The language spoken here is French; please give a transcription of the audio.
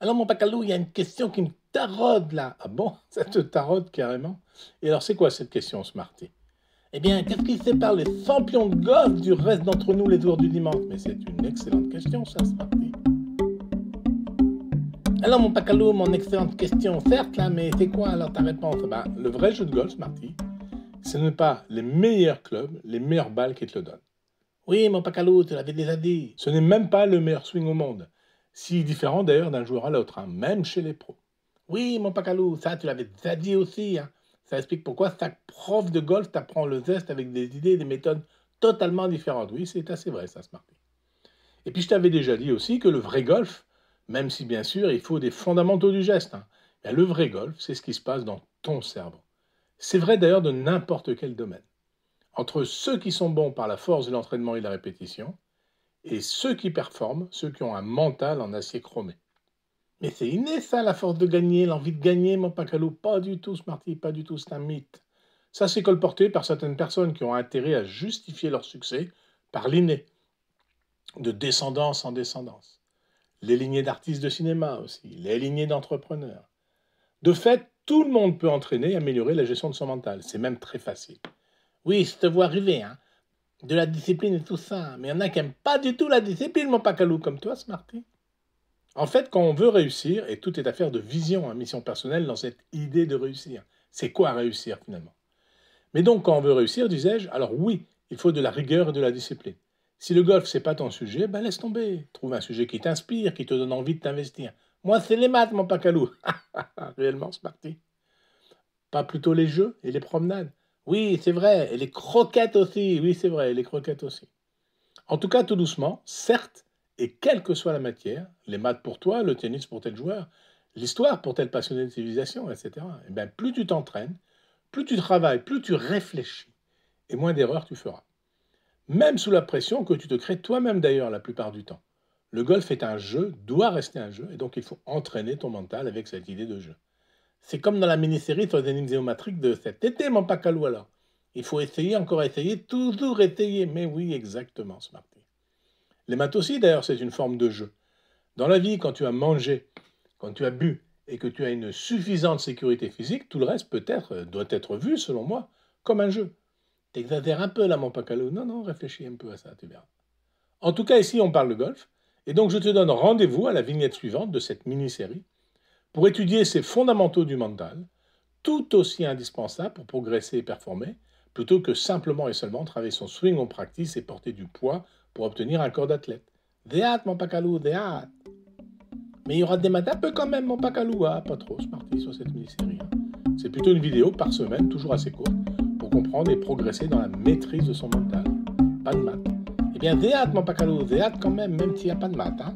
Alors, mon Pacalou, il y a une question qui me taraude là. Ah bon? Ça te taraude carrément? Et alors, c'est quoi cette question, Smarty? Eh bien, qu'est-ce qui sépare les champions de golf du reste d'entre nous les joueurs du dimanche? Mais c'est une excellente question, ça, Smarty. Alors, mon Pacalou, mon excellente question, certes, là, mais c'est quoi alors ta réponse? Ben, le vrai jeu de golf, Smarty, ce n'est pas les meilleurs clubs, les meilleures balles qui te le donnent. Oui, mon Pacalou, tu l'avais déjà dit. Ce n'est même pas le meilleur swing au monde. Si différent d'ailleurs d'un joueur à l'autre, hein, même chez les pros. Oui, mon Pacalou, ça tu l'avais déjà dit aussi. Hein. Ça explique pourquoi chaque prof de golf t'apprend le zeste avec des idées et des méthodes totalement différentes. Oui, c'est assez vrai ça, Smarty. Et puis je t'avais déjà dit aussi que le vrai golf, même si bien sûr il faut des fondamentaux du geste, hein, bien, le vrai golf, c'est ce qui se passe dans ton cerveau. C'est vrai d'ailleurs de n'importe quel domaine. Entre ceux qui sont bons par la force de l'entraînement et de la répétition, et ceux qui performent, ceux qui ont un mental en acier chromé. Mais c'est inné ça, la force de gagner, l'envie de gagner, mon Pacalou. Pas du tout, Smarty, pas du tout, c'est un mythe. Ça, c'est colporté par certaines personnes qui ont intérêt à justifier leur succès par l'inné, de descendance en descendance. Les lignées d'artistes de cinéma aussi, les lignées d'entrepreneurs. De fait, tout le monde peut entraîner et améliorer la gestion de son mental. C'est même très facile. Oui, je te vois arriver, hein. De la discipline et tout ça. Mais il y en a qui n'aiment pas du tout la discipline, mon Pacalou, comme toi, Smarty. En fait, quand on veut réussir, et tout est affaire de vision, hein, mission personnelle dans cette idée de réussir. C'est quoi réussir finalement? Mais donc, quand on veut réussir, disais-je, alors oui, il faut de la rigueur et de la discipline. Si le golf, c'est pas ton sujet, ben laisse tomber. Trouve un sujet qui t'inspire, qui te donne envie de t'investir. Moi, c'est les maths, mon Pacalou. Réellement, Smarty. Pas plutôt les jeux et les promenades. Oui, c'est vrai. Et les croquettes aussi. Oui, c'est vrai. Et les croquettes aussi. En tout cas, tout doucement, certes, et quelle que soit la matière, les maths pour toi, le tennis pour tel joueur, l'histoire pour tel passionné de civilisation, etc., et bien, plus tu t'entraînes, plus tu travailles, plus tu réfléchis, et moins d'erreurs tu feras. Même sous la pression que tu te crées toi-même d'ailleurs la plupart du temps. Le golf est un jeu, doit rester un jeu, et donc il faut entraîner ton mental avec cette idée de jeu. C'est comme dans la mini-série sur les énigmes géométriques de cet été, mon Pacalou alors. Il faut essayer, encore essayer, toujours essayer. Mais oui, exactement, Smarty. Les maths aussi, d'ailleurs, c'est une forme de jeu. Dans la vie, quand tu as mangé, quand tu as bu et que tu as une suffisante sécurité physique, tout le reste peut-être doit être vu, selon moi, comme un jeu. T'exagères un peu là, mon Pacalou. Non, non, réfléchis un peu à ça, tu verras. En tout cas, ici, on parle de golf. Et donc, je te donne rendez-vous à la vignette suivante de cette mini-série pour étudier ces fondamentaux du mental, tout aussi indispensables pour progresser et performer, plutôt que simplement et seulement travailler son swing en practice et porter du poids pour obtenir un corps d'athlète. Des hâtes, mon Pacalou, des hâtes. Mais il y aura des maths un peu quand même, mon Pacalou, hein, pas trop, c'est parti sur cette mini-série. Hein. C'est plutôt une vidéo par semaine, toujours assez courte, pour comprendre et progresser dans la maîtrise de son mental. Pas de maths. Eh bien, des hâtes, mon Pacalou, des hâtes quand même s'il n'y a pas de maths. Hein.